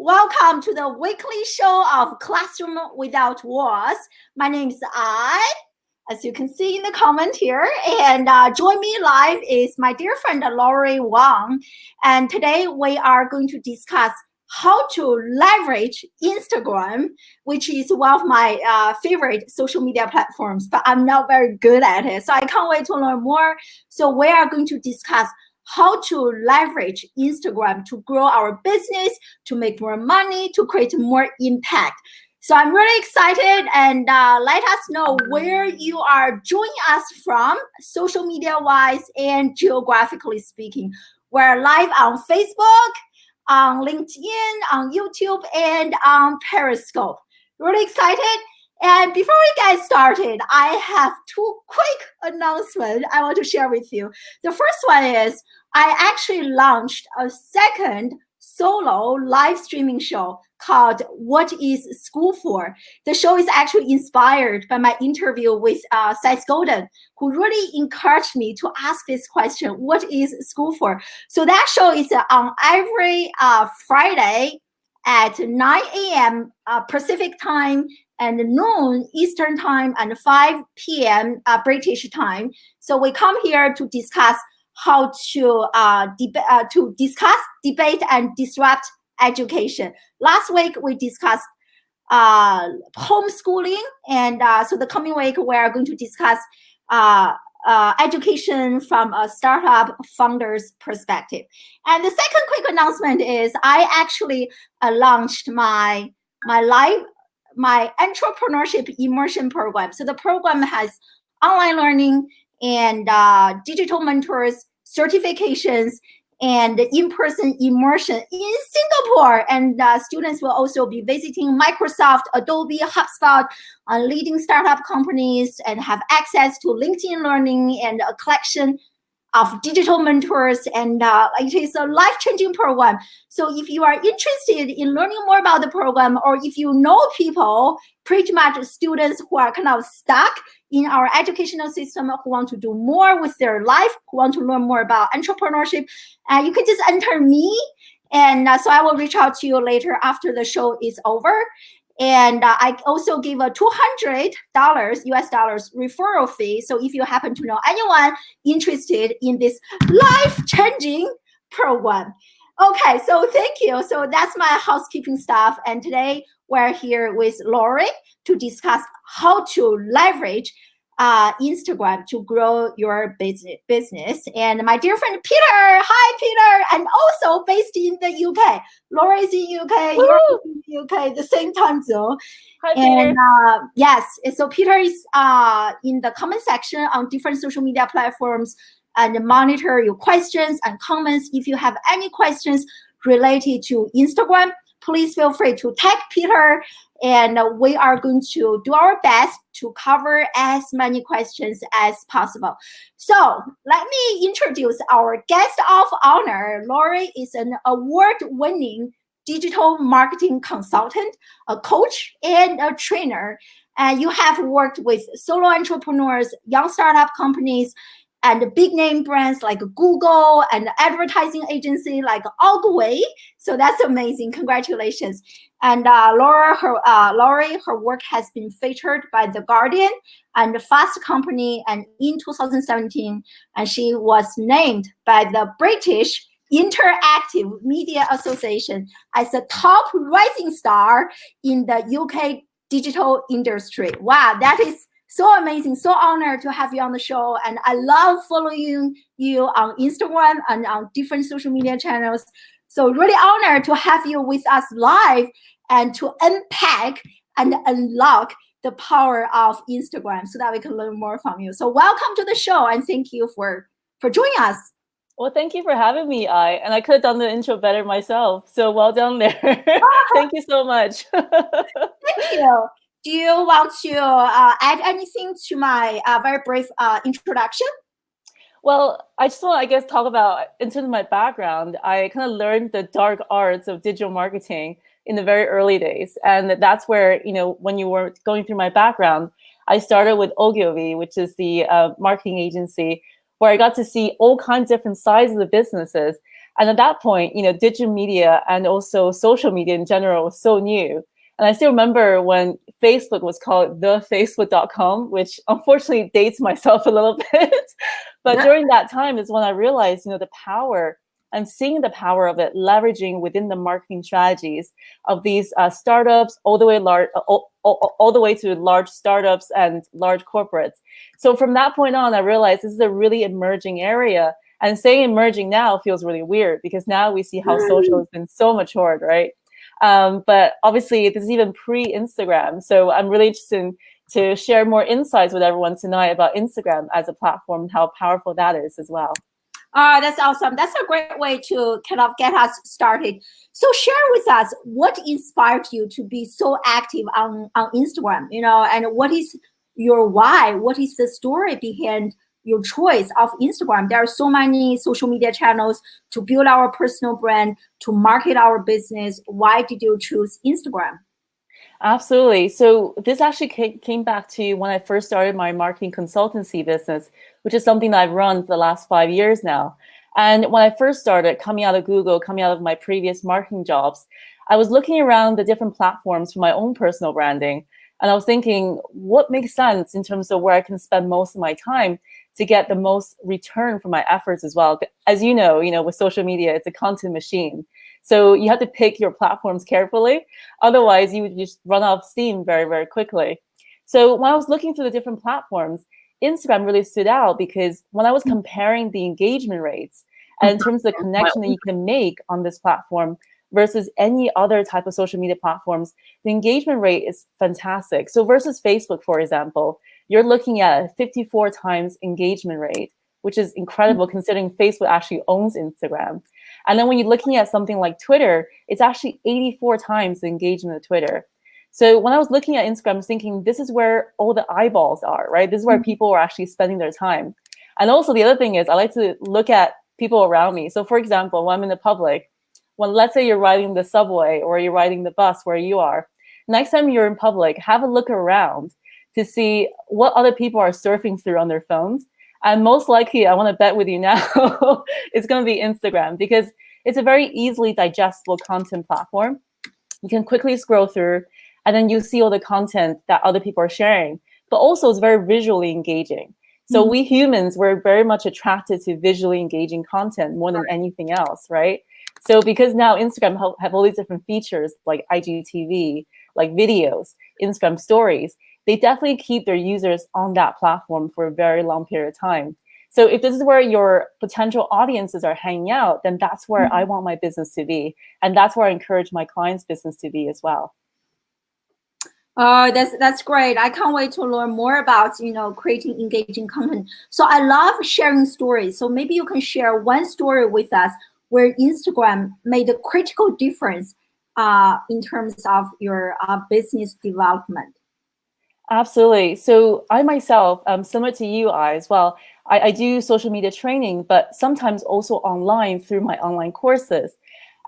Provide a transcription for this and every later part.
Welcome to the weekly show of Classroom Without Walls. My name is as you can see in the comment here, and join me live is my dear friend Laurie Wang. And today we are going to discuss how to leverage Instagram, which is one of my favorite social media platforms, but I'm not very good at it. So I can't wait to learn more. So we are going to discuss how to leverage Instagram to grow our business, to make more money, to create more impact. So I'm really excited, and let us know where you are joining us from, social media-wise and geographically speaking. We're live on Facebook, on LinkedIn, on YouTube, and on Periscope. Really excited. And before we get started, I have two quick announcements I want to share with you. The first one is I actually launched a second solo live streaming show called What is School For? The show is actually inspired by my interview with Seth Godin, who really encouraged me to ask this question, what is school for? So that show is on every Friday at 9 a.m. Pacific time and noon Eastern time and 5 p.m. British time. So we come here to discuss how to discuss, debate, and disrupt education. Last week we discussed homeschooling, and so the coming week we are going to discuss education from a startup founder's perspective. And the second quick announcement is I actually launched my entrepreneurship immersion program. So the program has online learning and digital mentors, certifications, and in-person immersion in Singapore. And students will also be visiting Microsoft, Adobe, HubSpot, leading startup companies, and have access to LinkedIn Learning and a collection of digital mentors. And it is a life-changing program. So if you are interested in learning more about the program, or if you know people, pretty much students who are kind of stuck in our educational system, who want to do more with their life, who want to learn more about entrepreneurship, you can just enter me. And so I will reach out to you later after the show is over. And I also give a $200 US dollars referral fee. So if you happen to know anyone interested in this life-changing program. Okay, so thank you. So that's my housekeeping stuff. And today we're here with Laurie to discuss how to leverage Instagram to grow your business. And my dear friend Peter, hi Peter, and also based in the UK. Laura's in UK, Woo! you're in the UK, the same time zone. Hi, and Peter. yes, so Peter is in the comment section on different social media platforms and monitor your questions and comments. If you have any questions related to Instagram, please feel free to tag Peter, and we are going to do our best to cover as many questions as possible. So let me introduce our guest of honor. Laurie is an award-winning digital marketing consultant, a coach, and a trainer. And you have worked with solo entrepreneurs, young startup companies, and big name brands like Google, and advertising agency like Ogilvy. So that's amazing. Congratulations. And Laurie, her work has been featured by The Guardian and Fast Company. And in 2017, and she was named by the British Interactive Media Association as a top rising star in the UK digital industry. Wow, that is so amazing, so honored to have you on the show. And I love following you on Instagram and on different social media channels. So really honored to have you with us live and to unpack and unlock the power of Instagram so that we can learn more from you. So welcome to the show, and thank you for joining us. Well, thank you for having me, and I could have done the intro better myself. So well done there. Thank you so much. Thank you. Do you want to add anything to my very brief introduction? Well, I just want to, I guess, talk about, in terms of my background, I kind of learned the dark arts of digital marketing in the very early days. And that's where, when you were going through my background, I started with Ogilvy, which is the marketing agency, where I got to see all kinds of different sides of the businesses. And at that point, digital media and also social media in general was so new. And I still remember when Facebook was called thefacebook.com, which unfortunately dates myself a little bit. But during that time is when I realized, the power and seeing the power of it, leveraging within the marketing strategies of these startups, all the way all the way to large startups and large corporates. So from that point on, I realized this is a really emerging area. And saying emerging now feels really weird because now we see how social has been so matured, right? But obviously, this is even pre-Instagram. So I'm really interested to share more insights with everyone tonight about Instagram as a platform and how powerful that is as well. That's awesome. That's a great way to kind of get us started. So share with us what inspired you to be so active on Instagram, and what is your why? What is the story behind your choice of Instagram? There are so many social media channels to build our personal brand, to market our business. Why did you choose Instagram? Absolutely. So this actually came back to when I first started my marketing consultancy business, which is something that I've run for the last 5 years now. And when I first started coming out of Google, coming out of my previous marketing jobs, I was looking around the different platforms for my own personal branding. And I was thinking, what makes sense in terms of where I can spend most of my time to get the most return for my efforts as well. As you know, with social media, it's a content machine. So you have to pick your platforms carefully. Otherwise, you would just run out of steam very, very quickly. So when I was looking through the different platforms, Instagram really stood out because when I was comparing the engagement rates and in terms of the connection that you can make on this platform versus any other type of social media platforms, the engagement rate is fantastic. So versus Facebook, for example, you're looking at a 54 times engagement rate, which is incredible considering Facebook actually owns Instagram. And then when you're looking at something like Twitter, it's actually 84 times the engagement of Twitter. So when I was looking at Instagram, I was thinking, this is where all the eyeballs are, right? This is where people are actually spending their time. And also the other thing is I like to look at people around me. So for example, when I'm in the public, when let's say you're riding the subway or you're riding the bus where you are, next time you're in public, have a look around to see what other people are surfing through on their phones. And most likely, I want to bet with you now, it's going to be Instagram because it's a very easily digestible content platform. You can quickly scroll through and then you see all the content that other people are sharing. But also it's very visually engaging. So we humans, we're very much attracted to visually engaging content more than anything else, right? So because now Instagram have all these different features like IGTV, like videos, Instagram stories, they definitely keep their users on that platform for a very long period of time. So if this is where your potential audiences are hanging out, then that's where I want my business to be. And that's where I encourage my clients' business to be as well. That's great. I can't wait to learn more about creating engaging content. So I love sharing stories. So maybe you can share one story with us where Instagram made a critical difference in terms of your business development. Absolutely. So I myself, similar to you, as well, I do social media training, but sometimes also online through my online courses.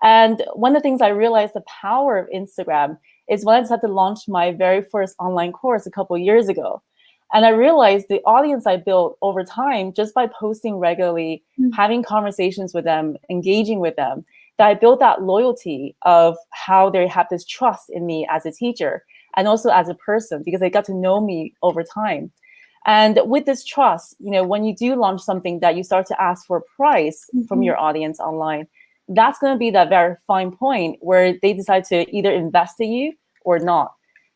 And one of the things I realized the power of Instagram is when I decided to launch my very first online course a couple of years ago. And I realized the audience I built over time just by posting regularly, having conversations with them, engaging with them, that I built that loyalty of how they have this trust in me as a teacher and also as a person because they got to know me over time. And with this trust, when you do launch something that you start to ask for a price from your audience online, that's going to be that very fine point where they decide to either invest in you or not.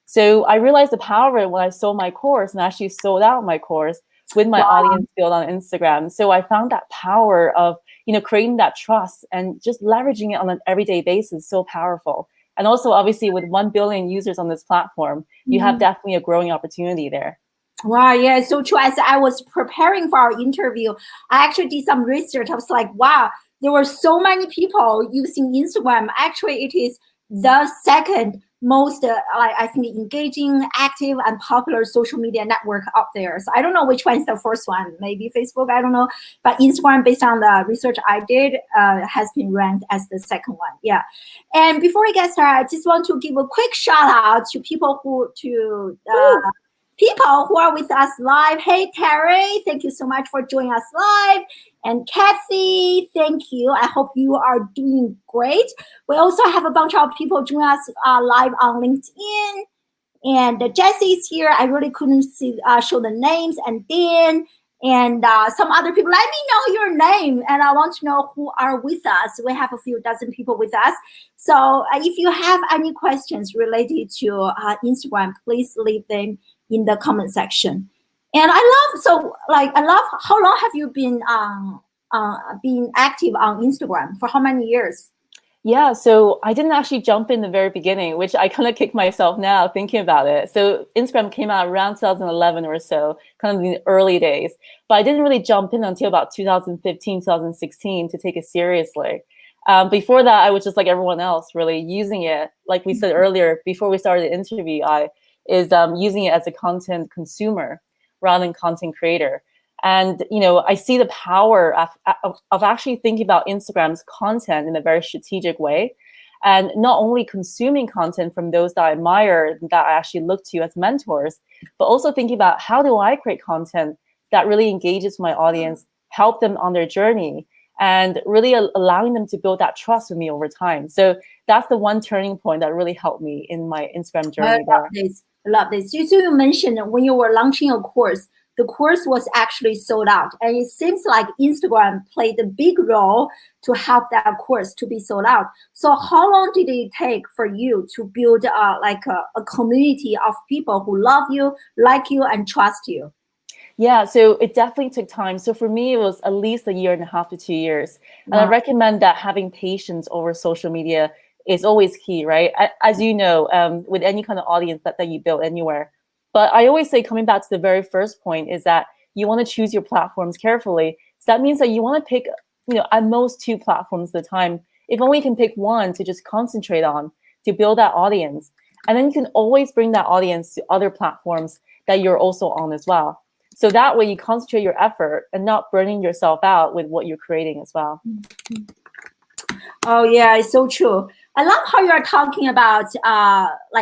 So I realized the power of it when I sold my course and actually sold out my course with my audience built on Instagram. So I found that power of, creating that trust and just leveraging it on an everyday basis so powerful. And also, obviously, with 1 billion users on this platform, you have definitely a growing opportunity there. Wow, yeah, so true. As I was preparing for our interview, I actually did some research. I was like, wow, there were so many people using Instagram. Actually, it is the second most, I think, engaging, active, and popular social media network out there. So I don't know which one is the first one. Maybe Facebook, I don't know. But Instagram, based on the research I did, has been ranked as the second one. Yeah. And before we get started, I just want to give a quick shout out to people people who are with us live. Hey, Terry, thank you so much for joining us live. And Kathy, thank you. I hope you are doing great. We also have a bunch of people joining us live on LinkedIn. And Jesse's here. I really couldn't see show the names. And Dan and some other people. Let me know your name, and I want to know who are with us. We have a few dozen people with us. So if you have any questions related to Instagram, please leave them in the comment section. And I love. How long have you been active on Instagram? For how many years? Yeah, so I didn't actually jump in the very beginning, which I kind of kick myself now thinking about it. So Instagram came out around 2011 or so, kind of in the early days. But I didn't really jump in until about 2015, 2016 to take it seriously. Before that, I was just like everyone else, really using it. Like we said earlier, before we started the interview, using it as a content consumer rather than content creator. And, I see the power of actually thinking about Instagram's content in a very strategic way. And not only consuming content from those that I admire, that I actually look to as mentors, but also thinking about how do I create content that really engages my audience, help them on their journey, and really allowing them to build that trust with me over time. So that's the one turning point that really helped me in my Instagram journey. I love this. So you mentioned when you were launching a course, the course was actually sold out. And it seems like Instagram played a big role to help that course to be sold out. So how long did it take for you to build a community of people who love you, like you, and trust you? Yeah, so it definitely took time. So for me, it was at least 1.5 to 2 years. And I recommend that having patience over social media is always key, right? As you know, with any kind of audience that you build anywhere. But I always say, coming back to the very first point, is that you want to choose your platforms carefully. So that means that you want to pick, at most 2 platforms at a time. If only you can pick one to just concentrate on to build that audience. And then you can always bring that audience to other platforms that you're also on as well. So that way you concentrate your effort and not burning yourself out with what you're creating as well. Oh yeah, it's so true. I love how you are talking about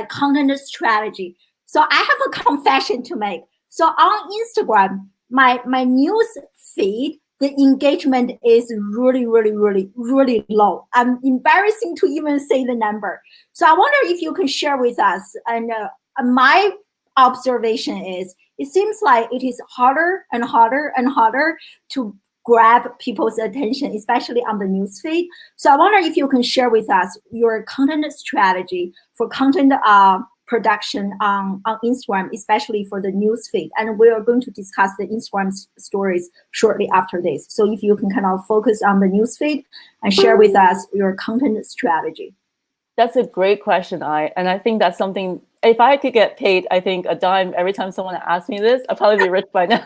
content strategy. So I have a confession to make. So on Instagram, my news feed, the engagement is really, really, really, really low. I'm embarrassing to even say the number. So I wonder if you can share with us. And my observation is, it seems like it is harder and harder and harder to grab people's attention, especially on the news feed. So I wonder if you can share with us your content strategy for content production on Instagram, especially for the news feed. And we are going to discuss the Instagram stories shortly after this. So if you can kind of focus on the news feed and share with us your content strategy. That's a great question, and I think that's something, if I could get paid, I think a dime every time someone asks me this, I'd probably be rich by now.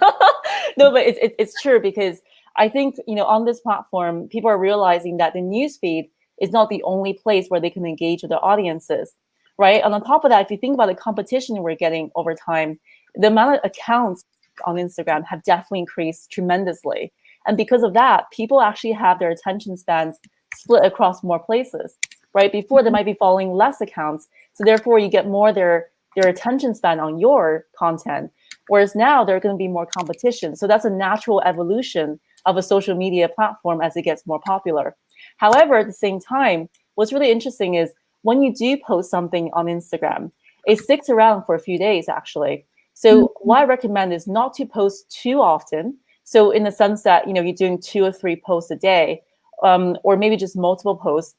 No, but it's true, because I think, on this platform, people are realizing that the newsfeed is not the only place where they can engage with their audiences, right? And on top of that, if you think about the competition we're getting over time, the amount of accounts on Instagram have definitely increased tremendously. And because of that, people actually have their attention spans split across more places, right? Before, they might be following less accounts. So therefore, you get more their attention span on your content. Whereas now, there are going to be more competition. So that's a natural evolution of a social media platform as it gets more popular. However, at the same time, what's really interesting is when you do post something on Instagram, it sticks around for a few days, actually. So what I recommend is not to post too often. So in the sense that, you're doing 2 or 3 posts a day, or maybe just multiple posts.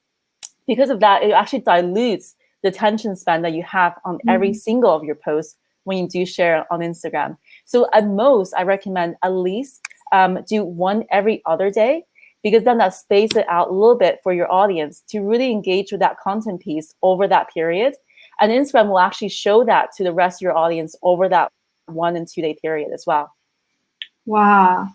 Because of that, it actually dilutes the attention span that you have on every single of your posts when you do share on Instagram. So at most, I recommend at least do 1 every other day, because then that spaces it out a little bit for your audience to really engage with that content piece over that period. And Instagram will actually show that to the rest of your audience over that 1 and 2 day period as well. Wow.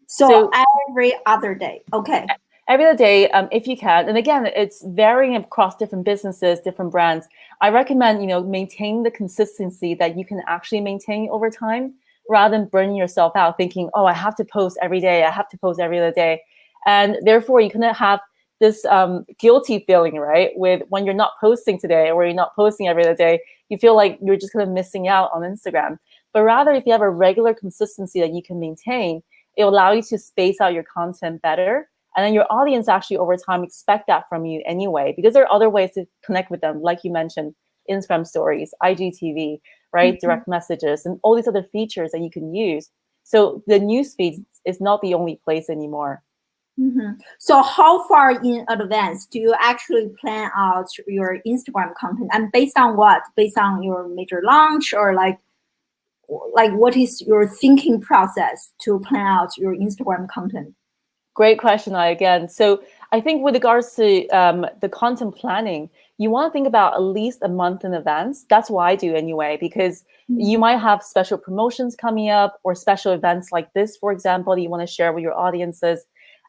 So every other day. Okay. Every other day, if you can. And again, it's varying across different businesses, different brands. I recommend, maintain the consistency that you can actually maintain over time, rather than burning yourself out thinking, oh, I have to post every day, I have to post every other day. And therefore, you can have this guilty feeling, right? With when you're not posting today or you're not posting every other day, you feel like you're just kind of missing out on Instagram. But rather, if you have a regular consistency that you can maintain, it will allow you to space out your content better. And then your audience actually over time expect that from you anyway, because there are other ways to connect with them, like you mentioned, Instagram stories, IGTV, right? Mm-hmm. Direct messages, and all these other features that you can use. So the newsfeed is not the only place anymore. Mm-hmm. So how far in advance do you actually plan out your Instagram content? And based on what? Based on your major launch, or like what is your thinking process to plan out your Instagram content? Great question, again. So I think with regards to the content planning, you want to think about at least a month in advance. That's what I do anyway, because you might have special promotions coming up or special events like this, for example, that you want to share with your audiences.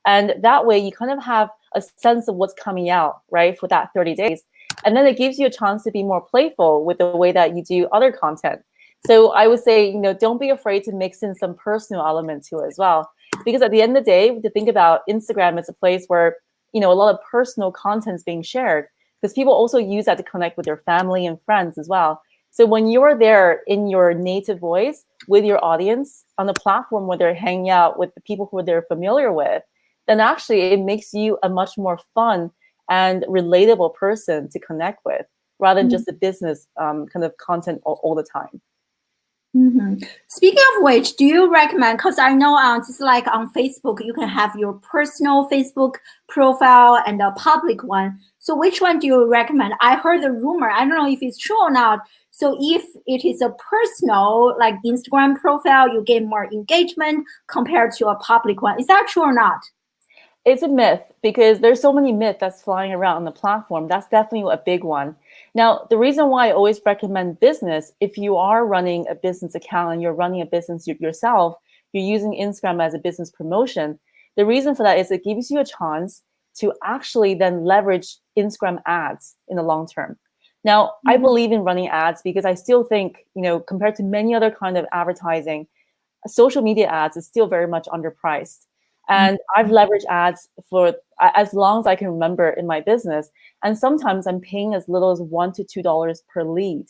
And that way you kind of have a sense of what's coming out, right, for that 30 days. And then it gives you a chance to be more playful with the way that you do other content. So I would say, don't be afraid to mix in some personal element to it as well. Because at the end of the day, to think about Instagram as a place where, a lot of personal content is being shared, because people also use that to connect with their family and friends as well. So when you're there in your native voice with your audience on a platform where they're hanging out with the people who they're familiar with, then actually it makes you a much more fun and relatable person to connect with, rather than just the business kind of content all the time. Mm-hmm. Speaking of which, do you recommend, because I know just like on Facebook, you can have your personal Facebook profile and a public one. So which one do you recommend? I heard the rumor, I don't know if it's true or not. So if it is a personal, like Instagram profile, you get more engagement compared to a public one. Is that true or not? It's a myth, because there's so many myths that's flying around on the platform. That's definitely a big one. Now, the reason why I always recommend business, if you are running a business account and you're running a business yourself, you're using Instagram as a business promotion. The reason for that is it gives you a chance to actually then leverage Instagram ads in the long term. Now, I believe in running ads because I still think, compared to many other kind of advertising, social media ads is still very much underpriced. And I've leveraged ads for as long as I can remember in my business. And sometimes I'm paying as little as $1 to $2 per lead.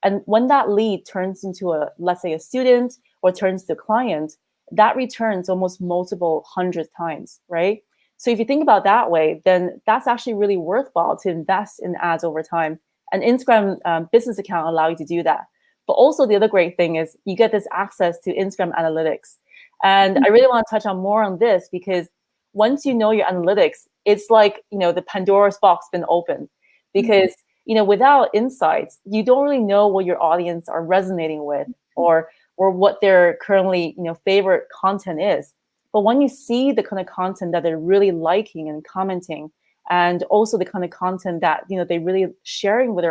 And when that lead turns into let's say a student, or turns to a client, that returns almost multiple hundred times, right? So if you think about that way, then that's actually really worthwhile to invest in ads over time. And Instagram business account allow you to do that. But also the other great thing is you get this access to Instagram analytics. And I really want to touch on more on this, because once you know your analytics, it's like, the Pandora's box been opened. Because, without insights, you don't really know what your audience are resonating with, or what their currently, favorite content is. But when you see the kind of content that they're really liking and commenting, and also the kind of content that, they really sharing with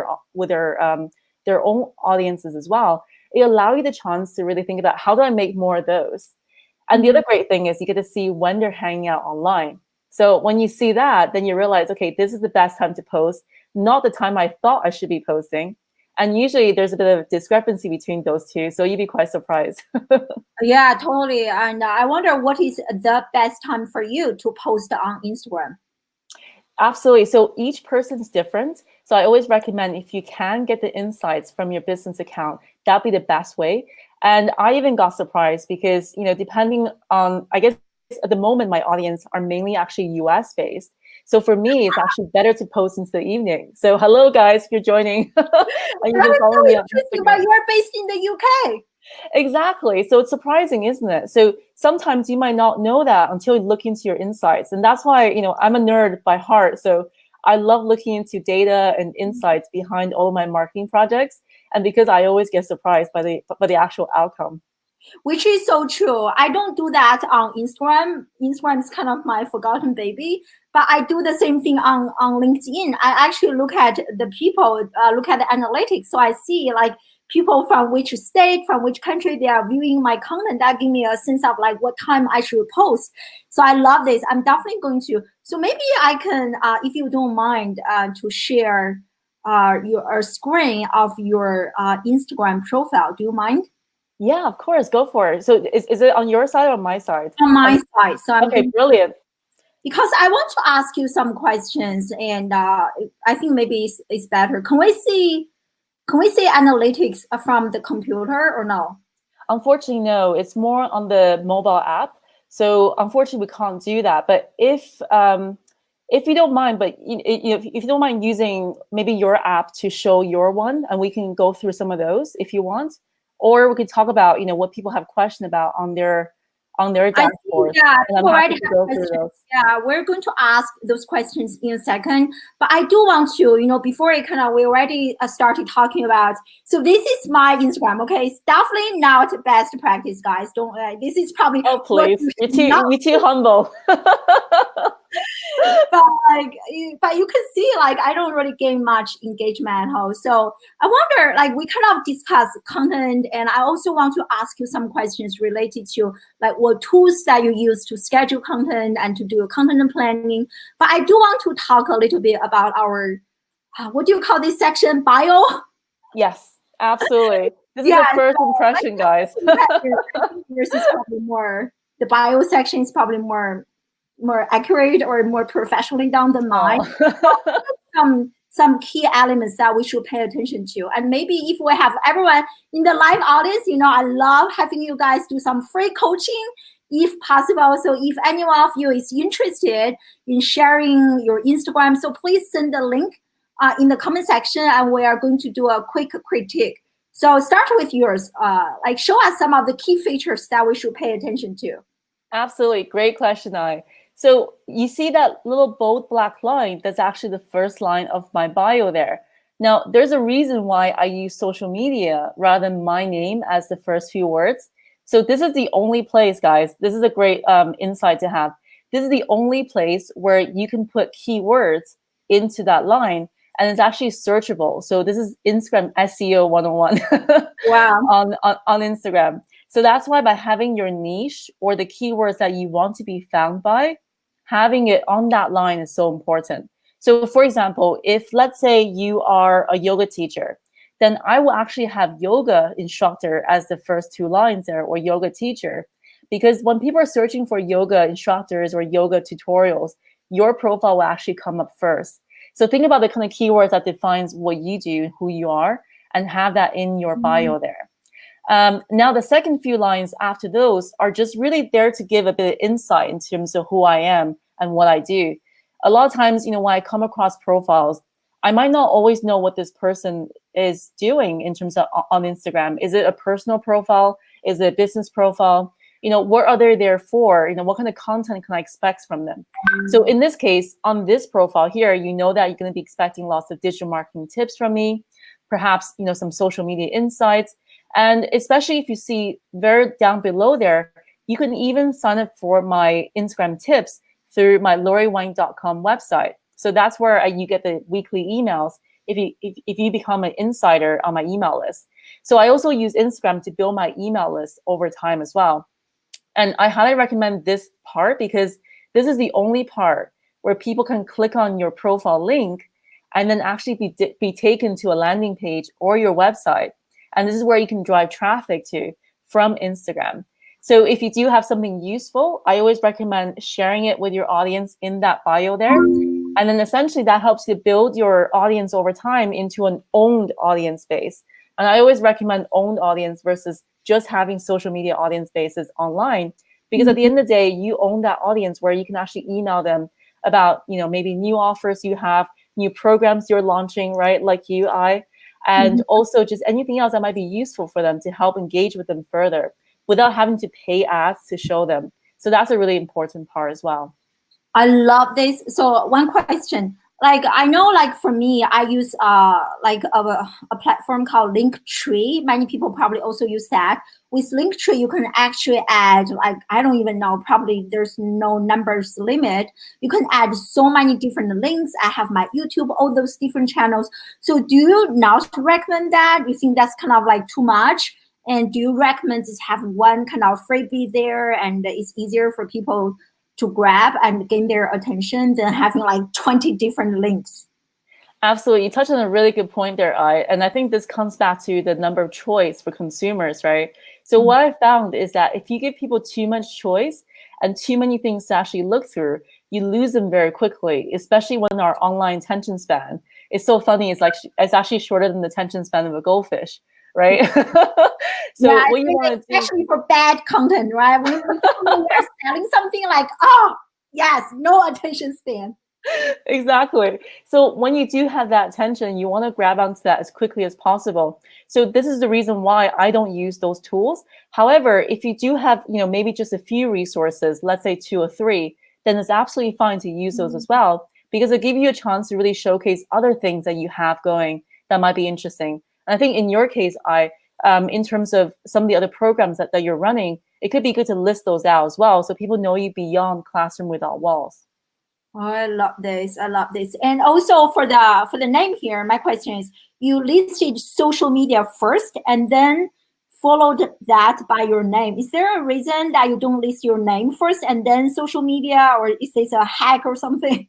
their own audiences as well, it allows you the chance to really think about, how do I make more of those? And the other great thing is you get to see when they're hanging out online. So when you see that, then you realize, okay, this is the best time to post, not the time I thought I should be posting. And usually there's a bit of discrepancy between those two. So you'd be quite surprised. Yeah, totally. And I wonder, what is the best time for you to post on Instagram? Absolutely. So each person's different. So I always recommend, if you can get the insights from your business account, that'd be the best way. And I even got surprised because, depending on, I guess at the moment, my audience are mainly actually US based. So for me, it's actually better to post into the evening. So hello, guys, if you're joining. And you That can is follow so me on interesting, Instagram. but you are based in the UK. Exactly. So it's surprising, isn't it? So sometimes you might not know that until you look into your insights. And that's why, I'm a nerd by heart. So I love looking into data and insights behind all of my marketing projects. And because I always get surprised by the actual outcome. Which is so true. I don't do that on Instagram. Instagram is kind of my forgotten baby, but I do the same thing on LinkedIn. I actually look at the people, look at the analytics. So I see like people from which state, from which country they are viewing my content. That give me a sense of like what time I should post. So I love this. I'm definitely going to. So maybe I can, if you don't mind, to share your screen of your Instagram profile. Do you mind? Yeah, of course. Go for it. So is it on your side or my side? On my side. So I'm Okay, going. brilliant. because I want to ask you some questions, and I think maybe it's better. Can we see analytics from the computer or no? Unfortunately, no. It's more on the mobile app. So unfortunately, we can't do that. But if you don't mind, but if you don't mind using maybe your app to show your one, and we can go through some of those if you want, or we could talk about what people have questions about on their dashboard. And I'm happy to go through those. Yeah, we're going to ask those questions in a second. But I do want to, before we already started talking about. So this is my Instagram. Okay, it's definitely not best practice, guys. Don't. This is probably. Oh please, you're too humble. but you can see I don't really gain much engagement. So I wonder we kind of discuss content, and I also want to ask you some questions related to what tools that you use to schedule content and to do content planning. But I do want to talk a little bit about our what do you call this section, bio? Yes, absolutely. This is the first impression, guys. Yours is probably more, the bio section is probably more accurate or more professionally done than mine. Some key elements that we should pay attention to. And maybe if we have everyone in the live audience, I love having you guys do some free coaching if possible. So if any one of you is interested in sharing your Instagram, so please send the link in the comment section, and we are going to do a quick critique. So start with yours. Show us some of the key features that we should pay attention to. Absolutely. Great question, Ai. So you see that little bold black line, that's actually the first line of my bio there. Now, there's a reason why I use social media rather than my name as the first few words. So this is the only place, guys, this is a great insight to have. This is the only place where you can put keywords into that line, and it's actually searchable. So this is Instagram SEO 101. Wow. on Instagram. So that's why by having your niche or the keywords that you want to be found by, having it on that line is so important. So for example, if let's say you are a yoga teacher, then I will actually have yoga instructor as the first two lines there, or yoga teacher. Because when people are searching for yoga instructors or yoga tutorials, your profile will actually come up first. So think about the kind of keywords that defines what you do, who you are, and have that in your bio there. Now, the second few lines after those are just really there to give a bit of insight in terms of who I am and what I do. A lot of times, when I come across profiles, I might not always know what this person is doing in terms of on Instagram. Is it a personal profile? Is it a business profile? What are they there for? What kind of content can I expect from them? So in this case, on this profile here, that you're going to be expecting lots of digital marketing tips from me, perhaps, some social media insights. And especially if you see very down below there, you can even sign up for my Instagram tips through my lauriewang.com website. So that's where you get the weekly emails if you become an insider on my email list. So I also use Instagram to build my email list over time as well. And I highly recommend this part because this is the only part where people can click on your profile link and then actually be taken to a landing page or your website. And this is where you can drive traffic to from Instagram. So if you do have something useful, I always recommend sharing it with your audience in that bio there. And then essentially that helps you build your audience over time into an owned audience base. And I always recommend owned audience versus just having social media audience bases online. Because at the end of the day, you own that audience where you can actually email them about, maybe new offers you have, new programs you're launching, right? Like I. And also just anything else that might be useful for them to help engage with them further without having to pay ads to show them. So that's a really important part as well. I love this. So one question, I know, for me, I use a platform called Linktree. Many people probably also use that. With Linktree, you can actually add, I don't even know, probably there's no numbers limit. You can add so many different links. I have my YouTube, all those different channels. So do you not recommend that? You think that's kind of too much? And do you recommend just have one kind of freebie there and it's easier for people to grab and gain their attention than having 20 different links? Absolutely. You touched on a really good point there, Ai. And I think this comes back to the number of choice for consumers, right? So what I found is that if you give people too much choice and too many things to actually look through, you lose them very quickly, especially when our online attention span is so funny. It's like it's actually shorter than the attention span of a goldfish, right? So Yeah, I what you think want to do, especially for bad content, right? When we're selling something like, oh, yes, no attention span. exactly. So when you do have that attention, you want to grab onto that as quickly as possible. So this is the reason why I don't use those tools. However, if you do have, maybe just a few resources, let's say 2 or 3, then it's absolutely fine to use those as well, because it'll give you a chance to really showcase other things that you have going that might be interesting. And I think in your case, in terms of some of the other programs that you're running, it could be good to list those out as well, so people know you beyond Classroom Without Walls. Oh, I love this. I love this. And also for the name here, my question is, you listed social media first and then followed that by your name. Is there a reason that you don't list your name first and then social media, or is this a hack or something?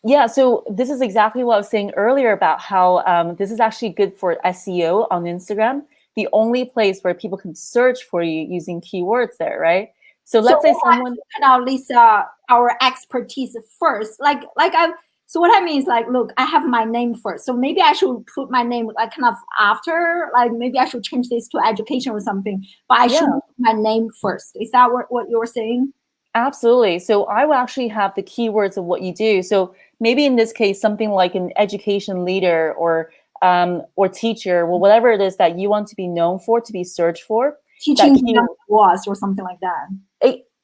Yeah, so this is exactly what I was saying earlier about how this is actually good for SEO on Instagram, the only place where people can search for you using keywords there, right? So let's say someone now list our expertise first. So what I mean is, like, look, I have my name first. So maybe I should put my name like kind of after, like maybe I should change this to education or something, but I should put my name first. Is that what you're saying? Absolutely. So I will actually have the keywords of what you do. So maybe in this case, something like an education leader or teacher, well, whatever it is that you want to be known for, to be searched for. Teaching was or something like that.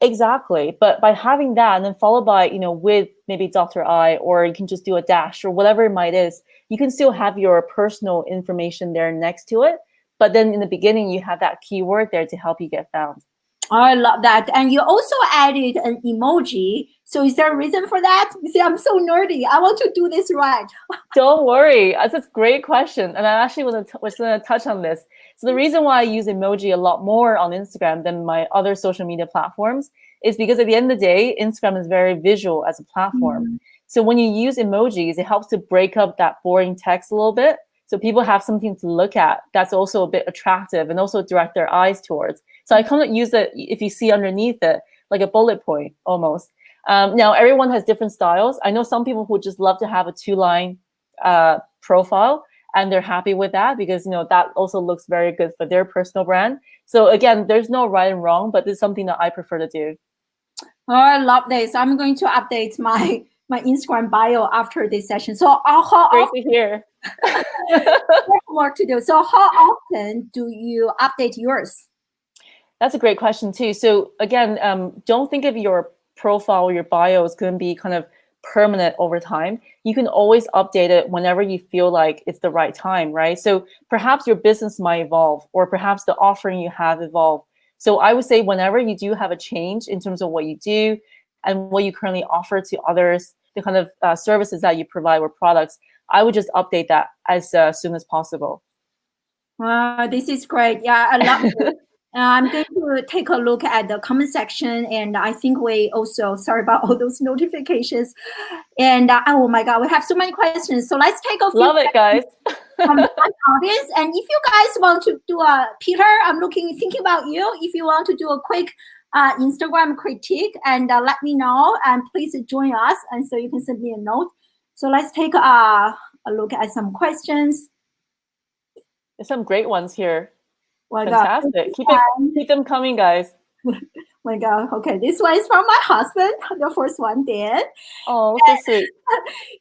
Exactly. But by having that and then followed by, with maybe Dr. I, or you can just do a dash or whatever it might is, you can still have your personal information there next to it. But then in the beginning, you have that keyword there to help you get found. I love that. And you also added an emoji. So is there a reason for that? You see, I'm so nerdy. I want to do this right. Don't worry. That's a great question. And I actually was going to touch on this. So the reason why I use emoji a lot more on Instagram than my other social media platforms is because at the end of the day, Instagram is very visual as a platform. Mm-hmm. So when you use emojis, it helps to break up that boring text a little bit. So people have something to look at that's also a bit attractive and also direct their eyes towards. So I kind of use it, if you see underneath it, like a bullet point almost. Now, everyone has different styles. I know some people who just love to have a 2-line profile, and they're happy with that because, that also looks very good for their personal brand. So again, there's no right and wrong, but this is something that I prefer to do. Oh, I love this. I'm going to update my Instagram bio after this session. So great to hear. More to do. So how often do you update yours? That's a great question too. So again, don't think of your profile or your bio is going to be kind of permanent over time. You can always update it whenever you feel like it's the right time, right? So perhaps your business might evolve, or perhaps the offering you have evolve. So I would say whenever you do have a change in terms of what you do and what you currently offer to others, the kind of services that you provide or products, I would just update that as soon as possible. This is great. Yeah, I love it. I'm going to take a look at the comment section, and I think we also, sorry about all those notifications. And oh my God, we have so many questions. So let's take a few. Love it, guys. From the audience. And if you guys want to do Peter, I'm thinking about you. If you want to do a quick Instagram critique, and let me know, and please join us. And so you can send me a note. So let's take a look at some questions. There's some great ones here. Well, fantastic. Keep them coming, guys. My God. Okay, this one is from my husband. The first one did. Oh, so sweet.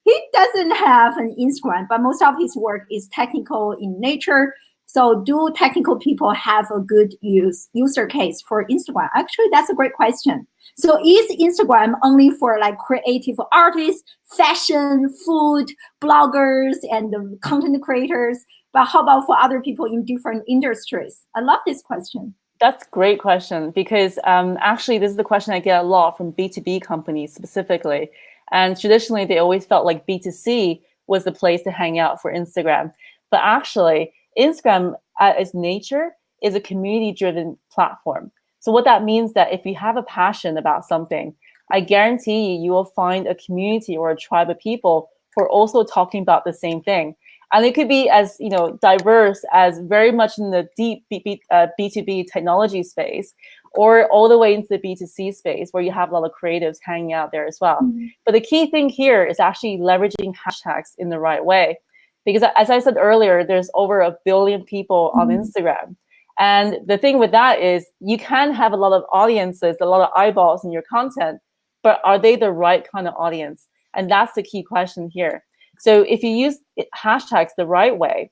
He doesn't have an Instagram, but most of his work is technical in nature. So do technical people have a good user case for Instagram? Actually, that's a great question. So is Instagram only for like creative artists, fashion, food, bloggers, and the content creators? But how about for other people in different industries? I love this question. That's a great question, because actually this is the question I get a lot from B2B companies specifically. And traditionally, they always felt like B2C was the place to hang out for Instagram. But actually, Instagram at its nature is a community-driven platform. So what that means that if you have a passion about something, I guarantee you will find a community or a tribe of people who are also talking about the same thing. And it could be as diverse as very much in the deep B2B technology space, or all the way into the B2C space where you have a lot of creatives hanging out there as well. But the key thing here is actually leveraging hashtags in the right way. Because as I said earlier, there's over 1 billion people on Instagram. And the thing with that is you can have a lot of audiences, a lot of eyeballs in your content, but are they the right kind of audience? And that's the key question here. So if you use hashtags the right way,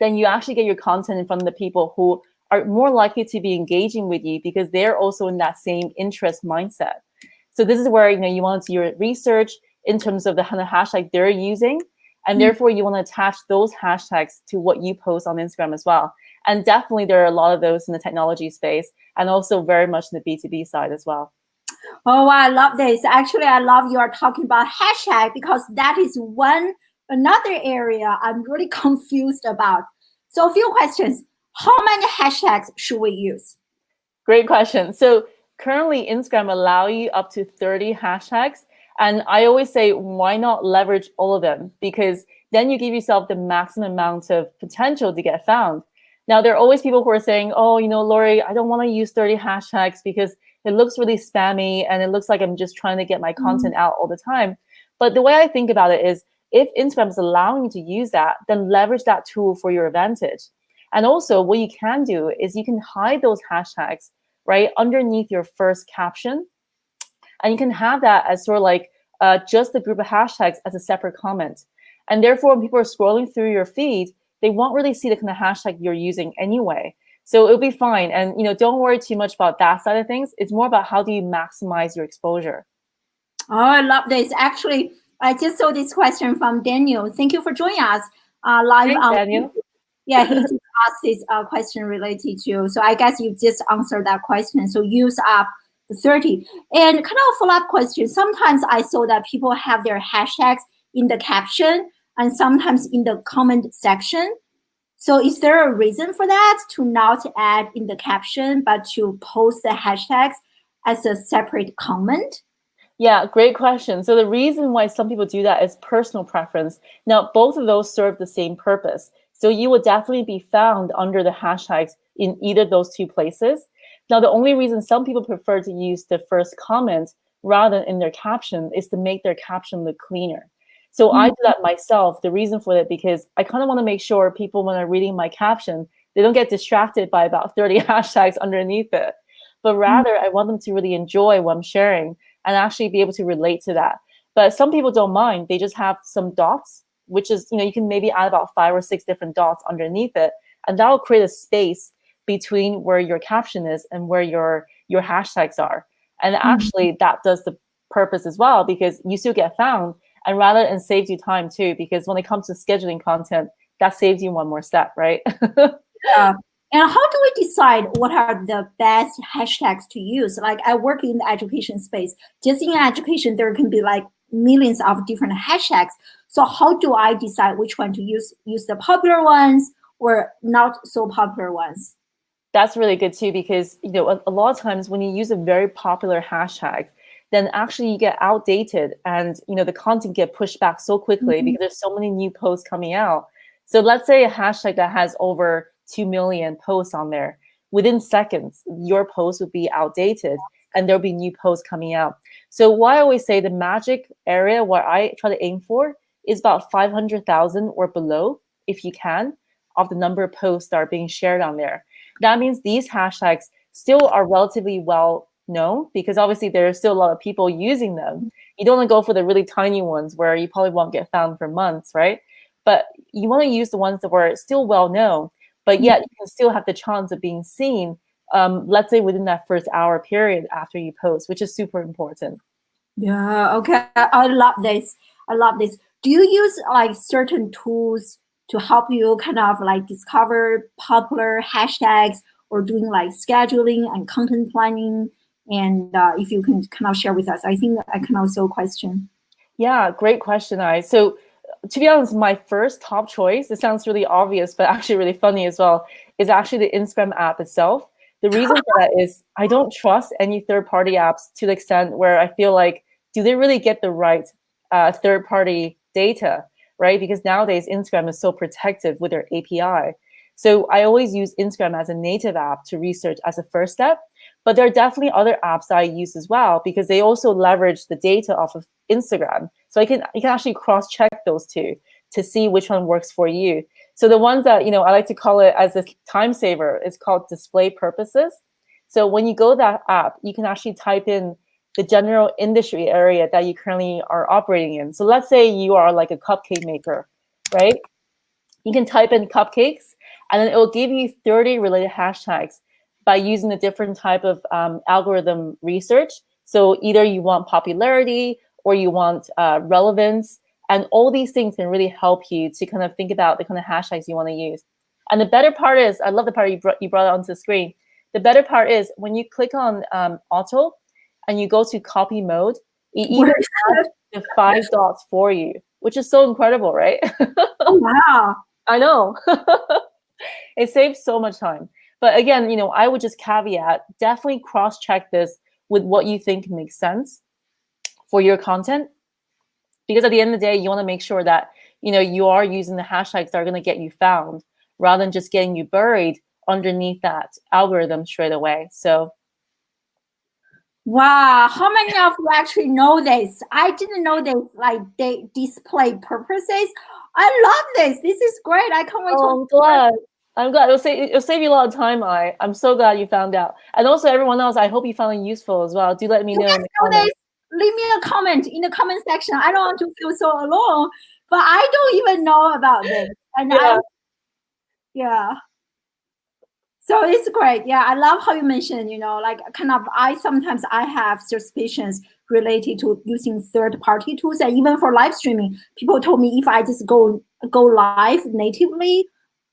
then you actually get your content in front of the people who are more likely to be engaging with you because they're also in that same interest mindset. So this is where you want to do your research in terms of the kind of hashtag they're using. And therefore, you want to attach those hashtags to what you post on Instagram as well. And definitely, there are a lot of those in the technology space and also very much in the B2B side as well. Oh, I love this. Actually, I love you are talking about hashtag because that is another area I'm really confused about. So a few questions. How many hashtags should we use? Great question. So currently, Instagram allow you up to 30 hashtags. And I always say, why not leverage all of them? Because then you give yourself the maximum amount of potential to get found. Now, there are always people who are saying, oh, Laurie, I don't want to use 30 hashtags because it looks really spammy and it looks like I'm just trying to get my content out all the time. But the way I think about it is if Instagram is allowing you to use that, then leverage that tool for your advantage. And also what you can do is you can hide those hashtags right underneath your first caption. And you can have that as sort of like just the group of hashtags as a separate comment. And therefore, when people are scrolling through your feed, they won't really see the kind of hashtag you're using anyway. So it'll be fine. And don't worry too much about that side of things. It's more about how do you maximize your exposure. Oh, I love this. Actually, I just saw this question from Daniel. Thank you for joining us live. Thanks, Daniel. Yeah, he just asked this question related to, so I guess you just answered that question. So use up the 30. And kind of a follow-up question. Sometimes I saw that people have their hashtags in the caption and sometimes in the comment section. So is there a reason for that, to not add in the caption, but to post the hashtags as a separate comment? Yeah, great question. So the reason why some people do that is personal preference. Now, both of those serve the same purpose. So you would definitely be found under the hashtags in either of those two places. Now, the only reason some people prefer to use the first comment rather than in their caption is to make their caption look cleaner. So I do that myself. The reason for that, because I kind of want to make sure people, when they're reading my caption, they don't get distracted by about 30 hashtags underneath it. But rather, I want them to really enjoy what I'm sharing and actually be able to relate to that. But some people don't mind. They just have some dots, which is, you can maybe add about 5 or 6 different dots underneath it. And that will create a space between where your caption is and where your hashtags are. And actually, that does the purpose as well, because you still get found. And rather, and saves you time too, because when it comes to scheduling content, that saves you one more step, right? Yeah. And how do we decide what are the best hashtags to use? Like, I work in the education space. Just in education, there can be like millions of different hashtags. So how do I decide which one to use? Use the popular ones or not so popular ones? That's really good too, because a lot of times when you use a very popular hashtag, then actually you get outdated and the content get pushed back so quickly because there's so many new posts coming out. So let's say a hashtag that has over 2 million posts on there. Within seconds, your post would be outdated and there'll be new posts coming out. So what I always say, the magic area where I try to aim for is about 500,000 or below, if you can, of the number of posts that are being shared on there. That means these hashtags still are relatively well known, because obviously there are still a lot of people using them. You don't want to go for the really tiny ones where you probably won't get found for months, right? But you want to use the ones that were still well known, but yet you can still have the chance of being seen, let's say within that first hour period after you post, which is super important. Yeah, okay. I love this. I love this. Do you use like certain tools to help you kind of like discover popular hashtags, or doing like scheduling and content planning? And if you can kind of share with us, I think I can also question. Yeah, great question, So to be honest, my first top choice, it sounds really obvious, but actually really funny as well, is actually the Instagram app itself. The reason for that is I don't trust any third-party apps to the extent where I feel like, do they really get the right third-party data, right? Because nowadays Instagram is so protective with their API. So I always use Instagram as a native app to research as a first step. But there are definitely other apps that I use as well, because they also leverage the data off of Instagram. So you can actually cross-check those two to see which one works for you. So the ones that, I like to call it as a time saver, it's called display purposes. So when you go to that app, you can actually type in the general industry area that you currently are operating in. So let's say you are like a cupcake maker, right? You can type in cupcakes, and then it will give you 30 related hashtags by using a different type of algorithm research. So either you want popularity or you want relevance, and all these things can really help you to kind of think about the kind of hashtags you want to use. And the better part is, I love the part you brought it onto the screen. The better part is when you click on auto and you go to copy mode, it even has the 5 dots for you, which is so incredible, right? Oh, wow. I know. It saves so much time. But again, I would just caveat, definitely cross-check this with what you think makes sense for your content. Because at the end of the day, you want to make sure that, you are using the hashtags that are going to get you found rather than just getting you buried underneath that algorithm straight away. So. Wow, how many of you actually know this? I didn't know this, like they display purposes. I love this. This is great. I can't wait I'm glad. It'll save you a lot of time. I'm so glad you found out. And also everyone else, I hope you found it useful as well. Do let me know in the comments. Leave me a comment in the comment section. I don't want to feel so alone, but I don't even know about this. And yeah. So it's great. Yeah, I love how you mentioned, like kind of, sometimes I have suspicions related to using third-party tools, and even for live streaming, people told me if I just go live natively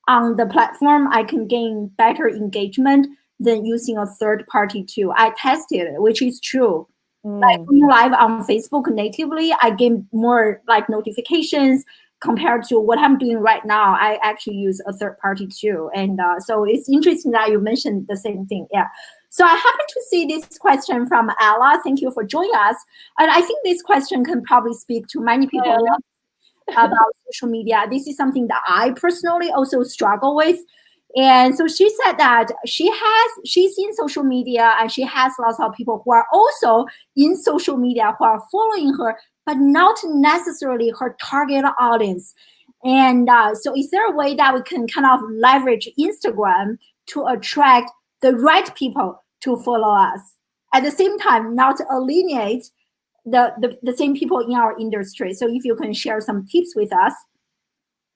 on the platform, I can gain better engagement than using a third-party tool. I tested it, which is true. Like going live on Facebook natively, I gain more like notifications compared to what I'm doing right now. I actually use a third party too. And so it's interesting that you mentioned the same thing. Yeah. So I happen to see this question from Ella. Thank you for joining us. And I think this question can probably speak to many people about social media. This is something that I personally also struggle with. And so she said that she's in social media and she has lots of people who are also in social media who are following her, but not necessarily her target audience. And so is there a way that we can kind of leverage Instagram to attract the right people to follow us? At the same time, not alienate the same people in our industry. So if you can share some tips with us.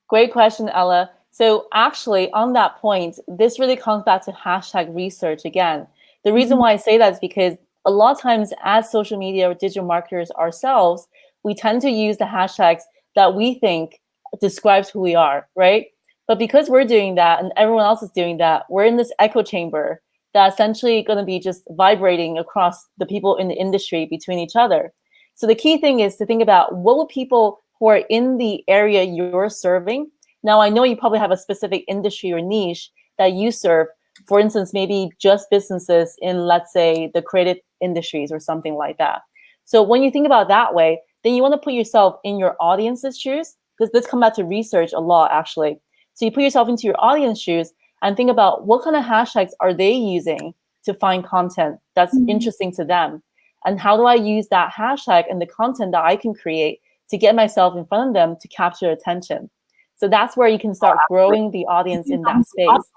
Great question, Ella. So actually, on that point, this really comes back to hashtag research again. The reason why I say that is because a lot of times as social media or digital marketers ourselves, we tend to use the hashtags that we think describes who we are, right? But because we're doing that and everyone else is doing that, we're in this echo chamber that's essentially going to be just vibrating across the people in the industry between each other. So the key thing is to think about what will people who are in the area you're serving. Now, I know you probably have a specific industry or niche that you serve. For instance, maybe just businesses in, let's say, the creative industries or something like that. So when you think about that way, then you want to put yourself in your audience's shoes, because this comes back to research a lot, actually. So you put yourself into your audience shoes and think about what kind of hashtags are they using to find content that's interesting to them. And how do I use that hashtag and the content that I can create to get myself in front of them to capture attention? So that's where you can start growing the audience in that space.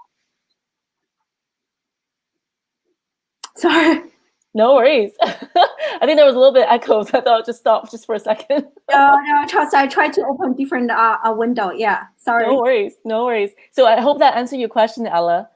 Sorry. No worries. I think there was a little bit of echo, so I thought I'd just stop just for a second. No, I tried to open different window. Yeah, sorry. No worries. So I hope that answered your question, Ella.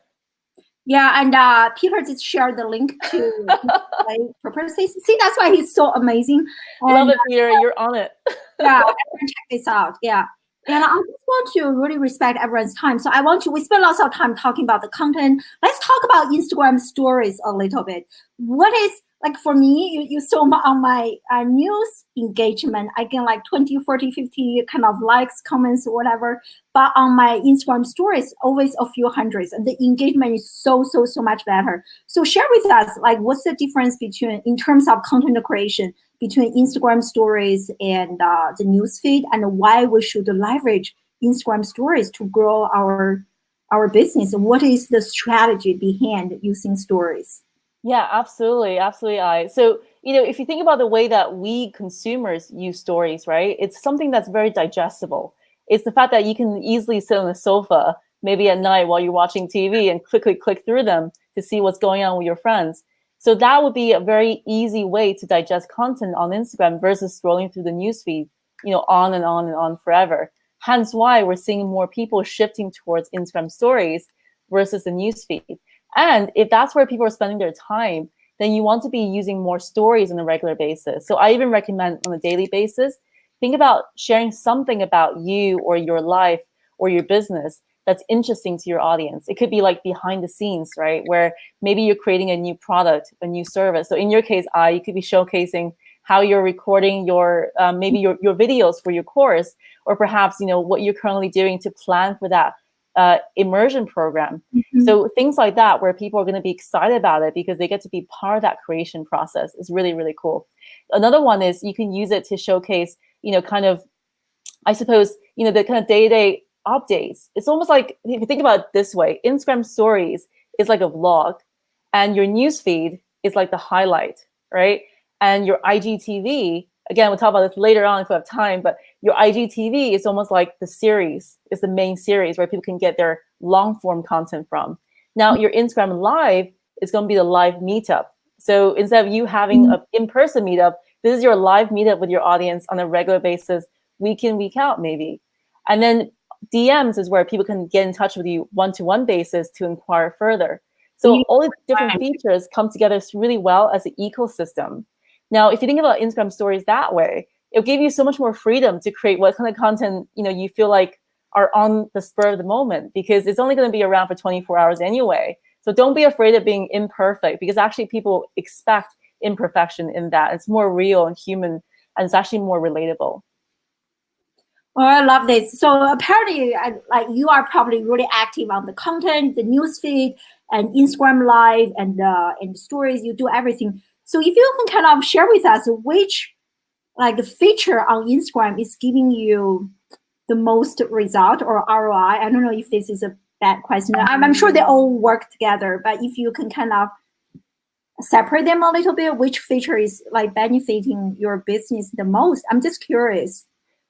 Yeah, and Peter just shared the link to display purposes. See, that's why he's so amazing. And, love it, Peter. You're on it. Yeah, everyone check this out. Yeah. And I just want to really respect everyone's time. So we spend lots of time talking about the content. Let's talk about Instagram stories a little bit. What is, like for me, you saw on my news engagement, I get like 20, 40, 50 kind of likes, comments, whatever. But on my Instagram stories, always a few hundreds. And the engagement is so much better. So share with us, like, what's the difference in terms of content creation between Instagram stories and the newsfeed, and why we should leverage Instagram stories to grow our business? What is the strategy behind using stories? Yeah, absolutely. Absolutely. So, if you think about the way that we consumers use stories, right? It's something that's very digestible. It's the fact that you can easily sit on the sofa, maybe at night while you're watching TV and quickly click through them to see what's going on with your friends. So that would be a very easy way to digest content on Instagram versus scrolling through the newsfeed, on and on and on forever. Hence why we're seeing more people shifting towards Instagram stories versus the newsfeed. And if that's where people are spending their time, then you want to be using more stories on a regular basis. So I even recommend on a daily basis, think about sharing something about you or your life or your business that's interesting to your audience. It could be like behind the scenes, right? Where maybe you're creating a new product, a new service. So in your case, you could be showcasing how you're recording your maybe your videos for your course, or perhaps what you're currently doing to plan for that immersion program. Mhm. So things like that, where people are going to be excited about it because they get to be part of that creation process, is really, really cool. Another one is you can use it to showcase, kind of, I suppose, the kind of day-to-day updates. It's almost like, if you think about it this way, Instagram stories is like a vlog, and your news feed is like the highlight, right? And your IGTV, again, we'll talk about this later on if we have time, but your IGTV is almost like the series, is the main series where people can get their long form content from. Now, your Instagram live is going to be the live meetup. So instead of you having an in-person meetup, this is your live meetup with your audience on a regular basis, week in, week out, maybe. And then DMs is where people can get in touch with you one-to-one basis to inquire further. So all the different features come together really well as an ecosystem. Now, if you think about Instagram stories that way, it'll give you so much more freedom to create what kind of content you feel like are on the spur of the moment, because it's only going to be around for 24 hours anyway. So don't be afraid of being imperfect, because actually people expect imperfection in that. It's more real and human, and it's actually more relatable. Oh, I love this. So apparently, like you are probably really active on the content, the newsfeed, and Instagram Live, and stories. You do everything. So if you can kind of share with us which like feature on Instagram is giving you the most result or ROI. I don't know if this is a bad question. I'm sure they all work together, but if you can kind of separate them a little bit, which feature is like benefiting your business the most? I'm just curious.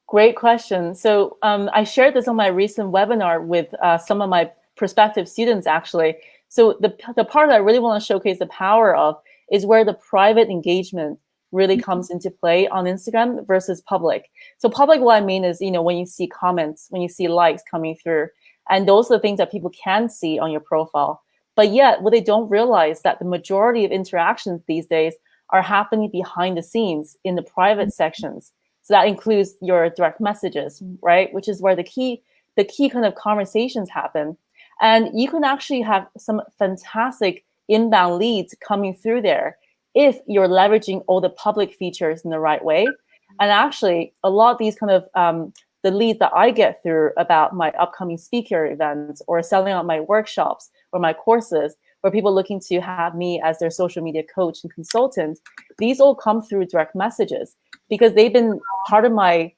Great question. So I shared this on my recent webinar with some of my prospective students, actually. So the part that I really want to showcase the power of is where the private engagement really comes into play on Instagram versus public. So public, what I mean is, when you see comments, when you see likes coming through, and those are the things that people can see on your profile. But yet, what they don't realize that the majority of interactions these days are happening behind the scenes in the private sections. So that includes your direct messages, right? Which is where the key kind of conversations happen. And you can actually have some fantastic inbound leads coming through there if you're leveraging all the public features in the right way. And actually, a lot of these kind of the leads that I get through about my upcoming speaker events or selling out my workshops or my courses, or people looking to have me as their social media coach and consultant, these all come through direct messages, because they've been part of my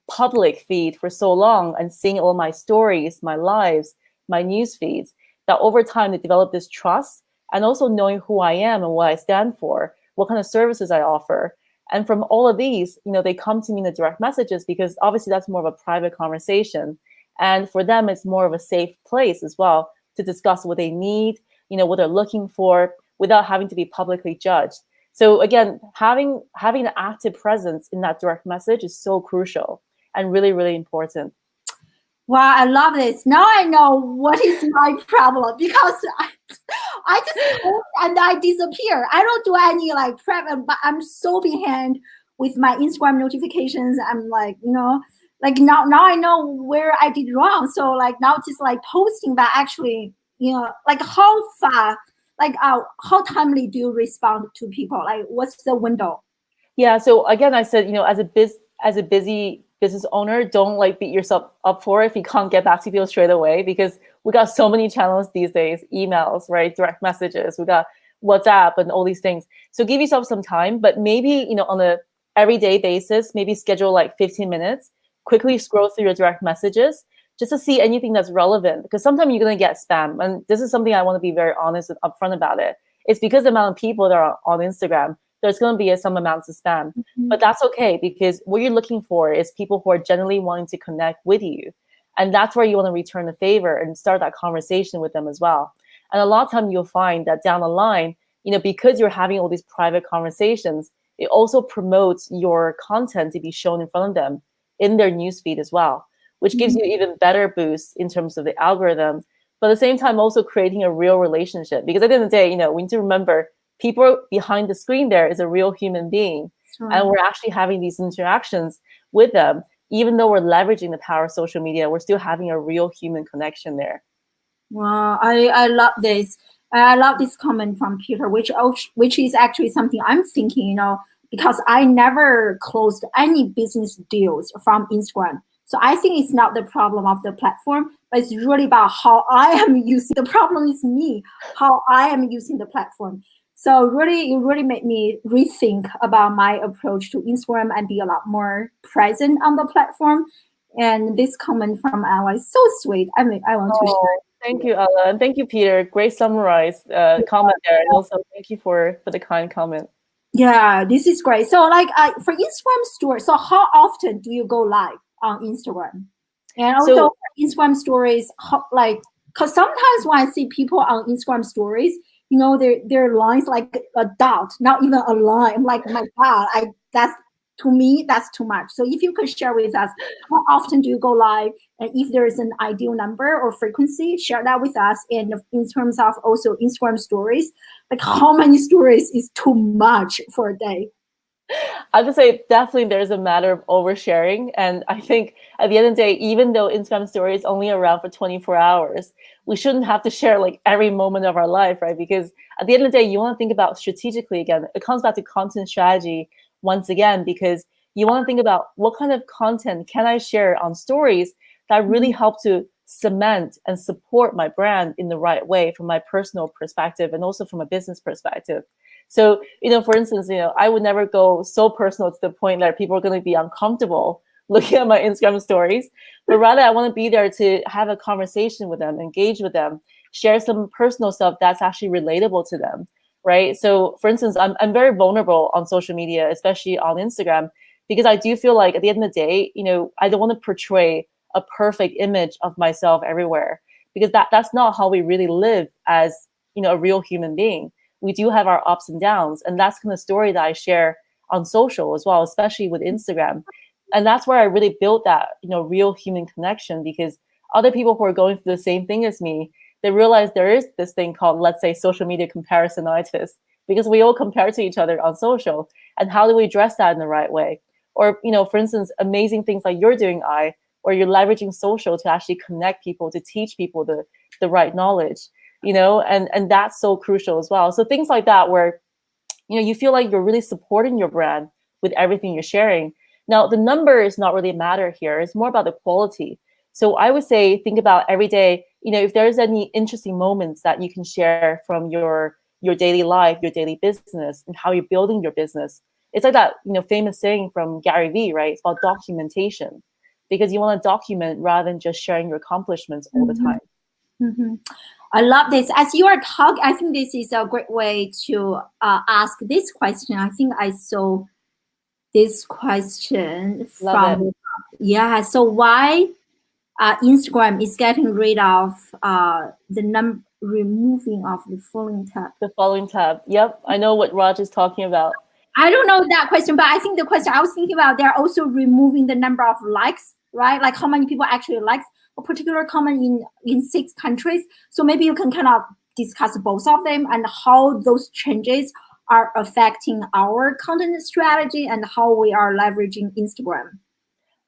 public feed for so long and seeing all my stories, my lives, my news feeds, that over time they develop this trust, and also knowing who I am and what I stand for, what kind of services I offer. And from all of these, they come to me in the direct messages, because obviously that's more of a private conversation. And for them, it's more of a safe place as well to discuss what they need, what they're looking for, without having to be publicly judged. So again, having an active presence in that direct message is so crucial and really, really important. Wow, I love this. Now I know what is my problem, because I just post and I disappear. I don't do any like prep, but I'm so behind with my Instagram notifications. I'm like, like now I know where I did wrong. So like now just like posting, but actually, like how far, like how timely do you respond to people? Like what's the window? Yeah. So again, I said, as a busy business owner, don't like beat yourself up for it if you can't get back to people straight away, because we got so many channels these days, emails, right? Direct messages, we got WhatsApp and all these things. So give yourself some time, but maybe, on a everyday basis, maybe schedule like 15 minutes, quickly scroll through your direct messages just to see anything that's relevant, because sometimes you're going to get spam. And this is something I want to be very honest and upfront about it. it's because the amount of people that are on Instagram, there's going to be some amounts of spam. But that's okay, because what you're looking for is people who are genuinely wanting to connect with you. And that's where you want to return the favor and start that conversation with them as well. And a lot of time you'll find that down the line, because you're having all these private conversations, it also promotes your content to be shown in front of them in their newsfeed as well, which gives you even better boost in terms of the algorithm. But at the same time, also creating a real relationship. Because at the end of the day, we need to remember people behind the screen there is a real human being. Sure. And we're actually having these interactions with them. Even though we're leveraging the power of social media, we're still having a real human connection there. Wow, I love this. I love this comment from Peter, which is actually something I'm thinking, because I never closed any business deals from Instagram. So I think it's not the problem of the platform, but it's really about how I am using. The problem is me, how I am using the platform. So really, it really made me rethink about my approach to Instagram and be a lot more present on the platform. And this comment from Ella is so sweet. I want to share. Thank you, Ella, and thank you, Peter. Great summarized comment there, and also thank you for the kind comment. Yeah, this is great. So for Instagram stories, so how often do you go live on Instagram? And also for Instagram stories, because sometimes when I see people on Instagram stories, their lines like a dot, not even a line. I'm like, my God, to me, that's too much. So if you could share with us, how often do you go live? And if there is an ideal number or frequency, share that with us. And in terms of also Instagram stories, like how many stories is too much for a day? I would say definitely there's a matter of oversharing. And I think at the end of the day, even though Instagram story is only around for 24 hours, we shouldn't have to share like every moment of our life, right? Because at the end of the day, you want to think about strategically again. It comes back to content strategy once again, because you want to think about what kind of content can I share on stories that really help to cement and support my brand in the right way from my personal perspective and also from a business perspective. So, for instance, I would never go so personal to the point that people are going to be uncomfortable looking at my Instagram stories, but rather I want to be there to have a conversation with them, engage with them, share some personal stuff that's actually relatable to them, right? So, for instance, I'm very vulnerable on social media, especially on Instagram, because I do feel like at the end of the day, I don't want to portray a perfect image of myself everywhere, because that's not how we really live as, a real human being. We do have our ups and downs, and that's kind of story that I share on social as well, especially with Instagram. And that's where I really built that, real human connection, because other people who are going through the same thing as me, they realize there is this thing called, let's say, social media comparisonitis, because we all compare to each other on social. And how do we address that in the right way? Or, for instance, amazing things like you're doing, or you're leveraging social to actually connect people, to teach people the right knowledge, and that's so crucial as well. So things like that where, you feel like you're really supporting your brand with everything you're sharing. Now, the number is not really a matter here. It's more about the quality. So I would say, think about every day, if there's any interesting moments that you can share from your daily life, your daily business, and how you're building your business. It's like that, famous saying from Gary Vee, right? It's about documentation, because you want to document rather than just sharing your accomplishments all the time. Mm-hmm. I love this. As you are talking, I think this is a great way to ask this question. I think I saw this question from, yeah. So why Instagram is getting rid of removing of the following tab? The following tab. Yep, I know what Raj is talking about. I don't know that question, but I think the question I was thinking about, they're also removing the number of likes, right? Like how many people actually like a particular comment in 6 countries. So maybe you can kind of discuss both of them and how those changes are affecting our content strategy and how we are leveraging Instagram.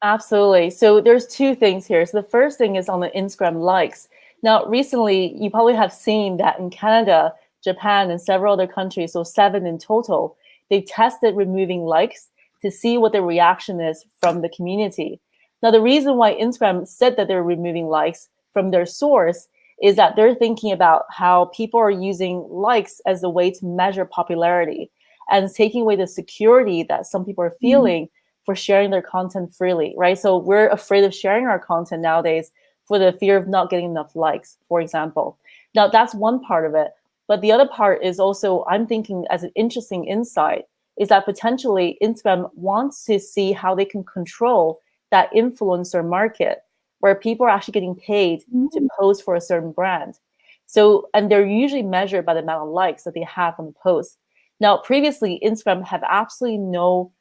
Absolutely. So there's 2 things here. So the first thing is on the Instagram likes. Now, recently, you probably have seen that in Canada, Japan, and several other countries, so 7 in total, they tested removing likes to see what the reaction is from the community. Now, the reason why Instagram said that they're removing likes from their source is that they're thinking about how people are using likes as a way to measure popularity, and it's taking away the security that some people are feeling for sharing their content freely, right? So we're afraid of sharing our content nowadays for the fear of not getting enough likes, for example. Now, that's one part of it. But the other part is also, I'm thinking as an interesting insight, is that potentially Instagram wants to see how they can control that influencer market where people are actually getting paid to post for a certain brand. So, and they're usually measured by the amount of likes that they have on the post. Now, previously, Instagram had absolutely no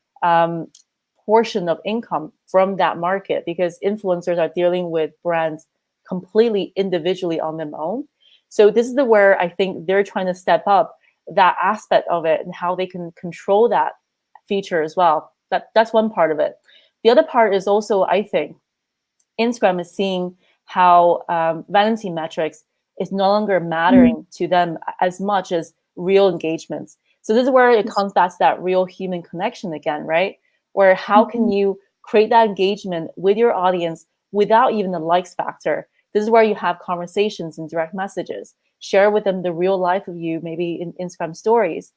portion of income from that market because influencers are dealing with brands completely individually on their own. So this is where I think they're trying to step up that aspect of it and how they can control that feature as well. That's one part of it. The other part is also, I think, Instagram is seeing how vanity metrics is no longer mattering to them as much as real engagements. So this is where it comes back to that real human connection again, right? Where how can you create that engagement with your audience without even the likes factor? This is where you have conversations and direct messages. Share with them the real life of you, maybe in Instagram stories,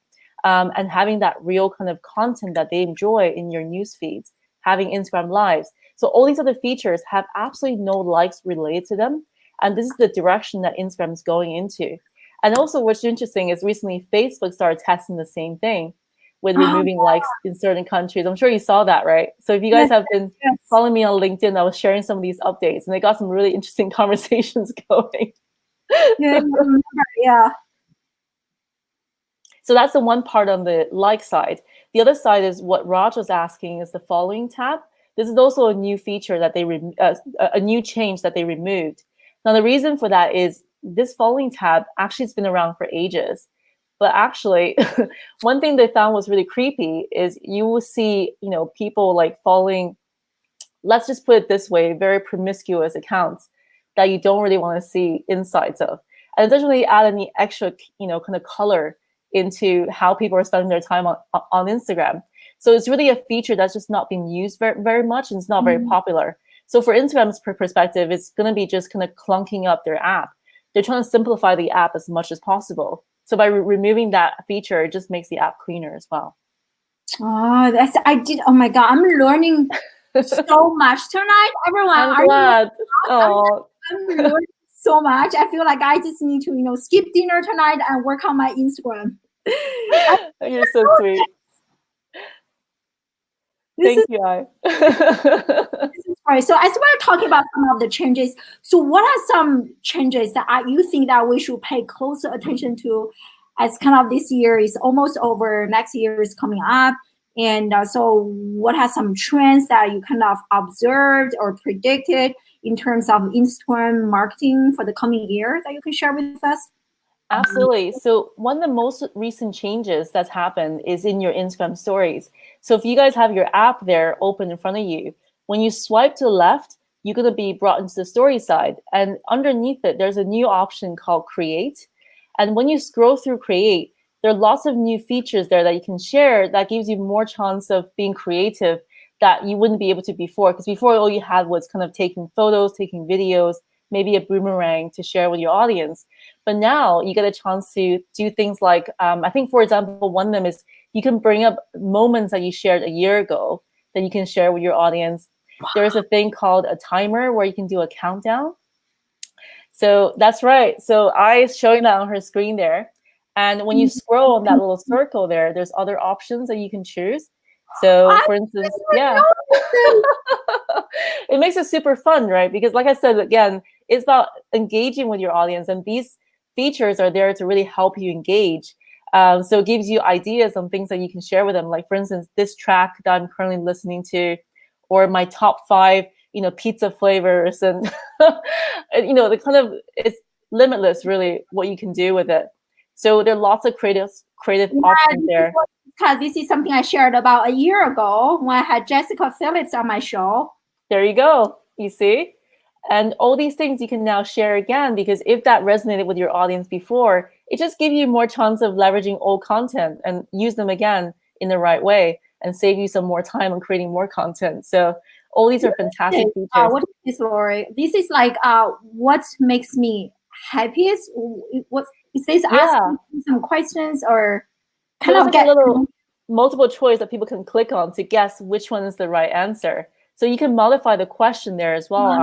and having that real kind of content that they enjoy in your news feeds, having Instagram lives. So all these other features have absolutely no likes related to them. And this is the direction that Instagram is going into. And also what's interesting is recently Facebook started testing the same thing with removing likes in certain countries. I'm sure you saw that, right? So if you guys have been following me on LinkedIn, I was sharing some of these updates and they got some really interesting conversations going. Yeah. So that's the one part on the like side. The other side is what Raj was asking is the following tab. This is also a new feature that they, a new change that they removed. Now, the reason for that is this following tab actually has been around for ages. But actually, one thing they found was really creepy is you will see, you know, people like following, let's just put it this way, very promiscuous accounts that you don't really want to see insides of. And it doesn't really add any extra, you know, kind of color into how people are spending their time on Instagram. So it's really a feature that's just not being used very, very much, and it's not very popular. So for Instagram's perspective, it's going to be just kind of clunking up their app. They're trying to simplify the app as much as possible. So by removing that feature, it just makes the app cleaner as well. Oh, oh my God, I'm learning so much tonight. Everyone, I'm glad. I'm learning so much. I feel like I just need to, you know, skip dinner tonight and work on my Instagram. You're so sweet. Thank you, I. This is great. So as we're talking about some of the changes, so what are some changes that you think that we should pay closer attention to as kind of this year is almost over, next year is coming up. And so what are some trends that you kind of observed or predicted in terms of Instagram marketing for the coming year that you can share with us? Absolutely. So one of the most recent changes that's happened is in your Instagram stories. So if you guys have your app there open in front of you, when you swipe to the left, you're going to be brought into the story side. And underneath it, there's a new option called Create. And when you scroll through Create, there are lots of new features there that you can share that gives you more chance of being creative that you wouldn't be able to before. Because before, all you had was kind of taking photos, taking videos, maybe a boomerang to share with your audience. But now you get a chance to do things like, I think, for example, one of them is you can bring up moments that you shared a year ago that you can share with your audience. Wow. There's a thing called a timer where you can do a countdown. So that's right. So I is showing that on her screen there. And when you scroll on that little circle there, there's other options that you can choose. So for instance, yeah, it makes it super fun, right? Because like I said, again, it's about engaging with your audience, and these features are there to really help you engage. So it gives you ideas on things that you can share with them. Like for instance, this track that I'm currently listening to, or my top 5, you know, pizza flavors, and you know, the kind of, it's limitless really what you can do with it. So there are lots of creative options there. Because this is something I shared about a year ago when I had Jessica Phillips on my show. There you go. You see? And all these things you can now share again, because if that resonated with your audience before, it just gives you more chance of leveraging old content and use them again in the right way and save you some more time on creating more content. So all these are fantastic features. What is this, Laurie? This is like what makes me happiest? What is this? Asking some questions or kind of like a little multiple choice that people can click on to guess which one is the right answer. So you can modify the question there as well.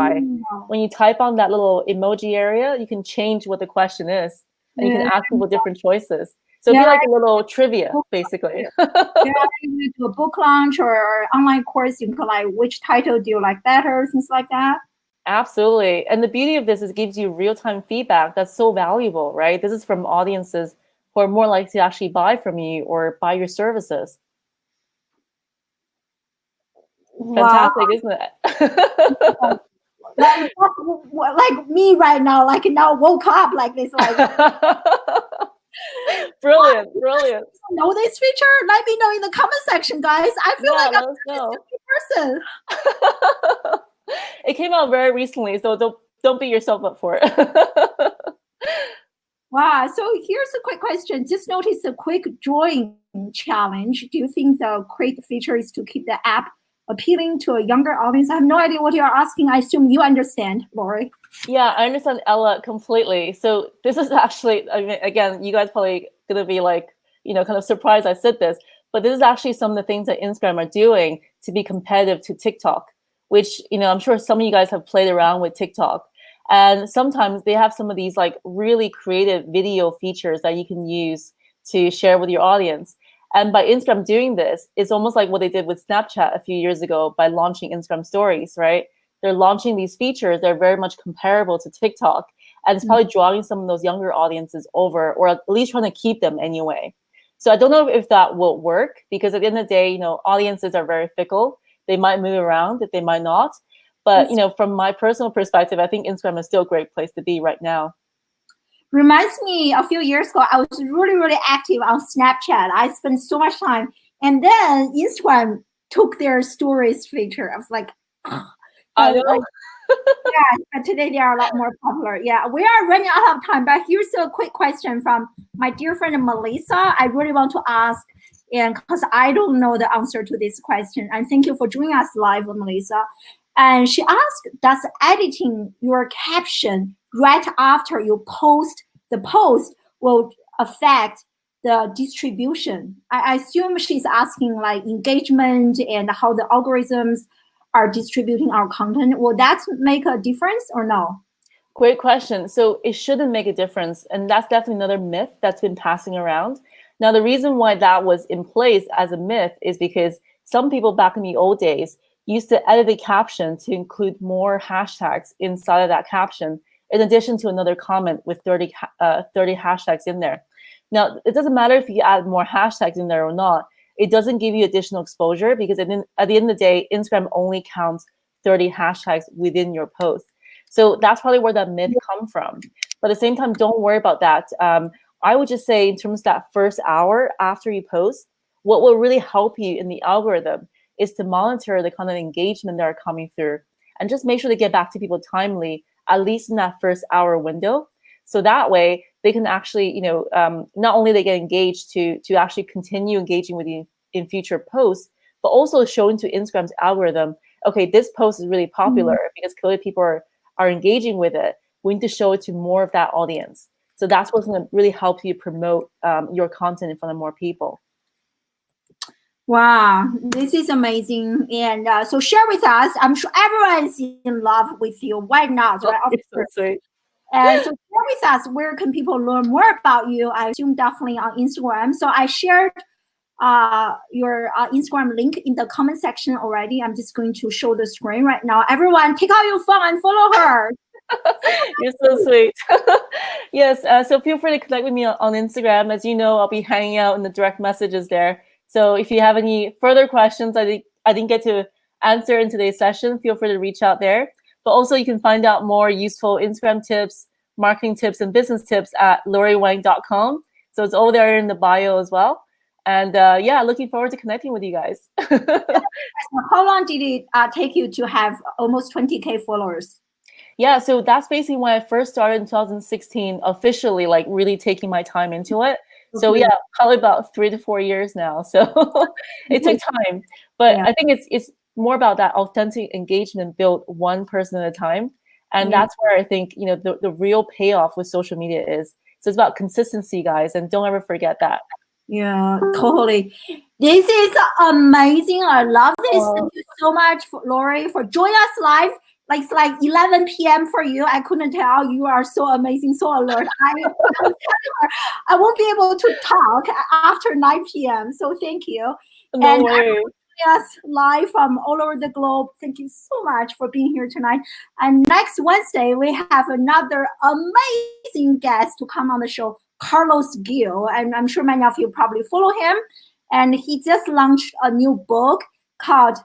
When you type on that little emoji area, you can change what the question is. and you can Yeah. ask people different choices. So it'd be like a little trivia, basically. Yeah, you do a book launch or online course, you can like, which title do you like better, things like that. Absolutely. And the beauty of this is it gives you real-time feedback that's so valuable, right? This is from audiences who are more likely to actually buy from you or buy your services. Wow. Fantastic, isn't it? Like me right now, like now woke up like this, like Brilliant, brilliant. know this feature? Let me know in the comment section, guys. I feel Yeah, like let I'm us a know. stupid person. It came out very recently, so don't beat yourself up for it. Wow. So here's a quick question. Just notice the quick drawing challenge. Do you think the great feature is to keep the app appealing to a younger audience? I have no idea what you're asking. I assume you understand, Laurie. Yeah, I understand Ella completely. So this is actually, I mean, again, you guys probably gonna be like, kind of surprised I said this, but this is actually some of the things that Instagram are doing to be competitive to TikTok, which, I'm sure some of you guys have played around with TikTok. And sometimes they have some of these like really creative video features that you can use to share with your audience. And by Instagram doing this, it's almost like what they did with Snapchat a few years ago by launching Instagram stories, right? They're launching these features. They're very much comparable to TikTok. And it's probably drawing some of those younger audiences over, or at least trying to keep them anyway. So I don't know if that will work, because at the end of the day, audiences are very fickle. They might move around, they might not. But, from my personal perspective, I think Instagram is still a great place to be right now. Reminds me a few years ago, I was really, really active on Snapchat. I spent so much time. And then Instagram took their stories feature. I was like, I know. yeah, but today they are a lot more popular. Yeah, we are running out of time, but here's a quick question from my dear friend Melissa. I really want to ask, and because I don't know the answer to this question, and thank you for joining us live, Melissa. And she asked, does editing your caption right after you post the post will affect the distribution? I assume she's asking like engagement and how the algorithms are distributing our content. Will that make a difference or no? Great question. So it shouldn't make a difference. And that's definitely another myth that's been passing around. Now, the reason why that was in place as a myth is because some people back in the old days used to edit the caption to include more hashtags inside of that caption, in addition to another comment with 30 hashtags in there. Now, it doesn't matter if you add more hashtags in there or not. It doesn't give you additional exposure, because at the end of the day, Instagram only counts 30 hashtags within your post. So that's probably where that myth comes from. But at the same time, don't worry about that. I would just say in terms of that first hour after you post, what will really help you in the algorithm is to monitor the kind of engagement that are coming through, and just make sure to get back to people timely, at least in that first hour window. So that way they can actually, not only they get engaged to actually continue engaging with you in future posts, but also showing to Instagram's algorithm, okay, this post is really popular because clearly people are engaging with it. We need to show it to more of that audience. So that's what's going to really help you promote your content in front of more people. Wow, this is amazing. And so share with us. I'm sure everyone is in love with you. Why not? Right? Of course. So sweet. And so share with us, where can people learn more about you? I assume definitely on Instagram. So I shared your Instagram link in the comment section already. I'm just going to show the screen right now. Everyone, take out your phone and follow her. You're so sweet. Yes, so feel free to connect with me on Instagram. As you know, I'll be hanging out in the direct messages there. So if you have any further questions I didn't get to answer in today's session, feel free to reach out there. But also you can find out more useful Instagram tips, marketing tips, and business tips at lauriewang.com. So it's all there in the bio as well. And looking forward to connecting with you guys. How long did it take you to have almost 20K followers? Yeah, so that's basically when I first started in 2016, officially like really taking my time into it. So yeah, probably about 3 to 4 years now. So it took time, but I think it's more about that authentic engagement built one person at a time. And that's where I think, the real payoff with social media is. So it's about consistency, guys, and don't ever forget that. Yeah, totally. This is amazing. I love this. Thank you so much, Laurie, for joining us live. like it's like 11 p.m. for you. I couldn't tell. You are so amazing, so alert. I was telling her I won't be able to talk after 9 p.m. So thank you. No And worries. us live from all over the globe. Thank you so much for being here tonight. And next Wednesday, we have another amazing guest to come on the show, Carlos Gil. And I'm sure many of you probably follow him. And he just launched a new book called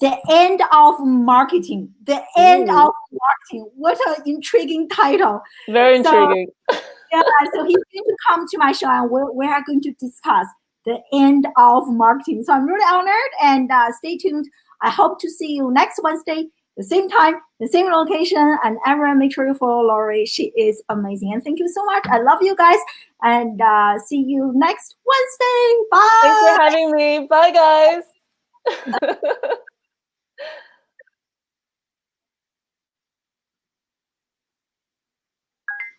The End of Marketing. The End of Marketing. What an intriguing title. Very intriguing. Yeah, so he's going to come to my show and we are going to discuss the end of marketing. So I'm really honored and stay tuned. I hope to see you next Wednesday, the same time, the same location. And everyone, make sure you follow Laurie. She is amazing. And thank you so much. I love you guys. And see you next Wednesday. Bye. Thanks for having me. Bye, guys.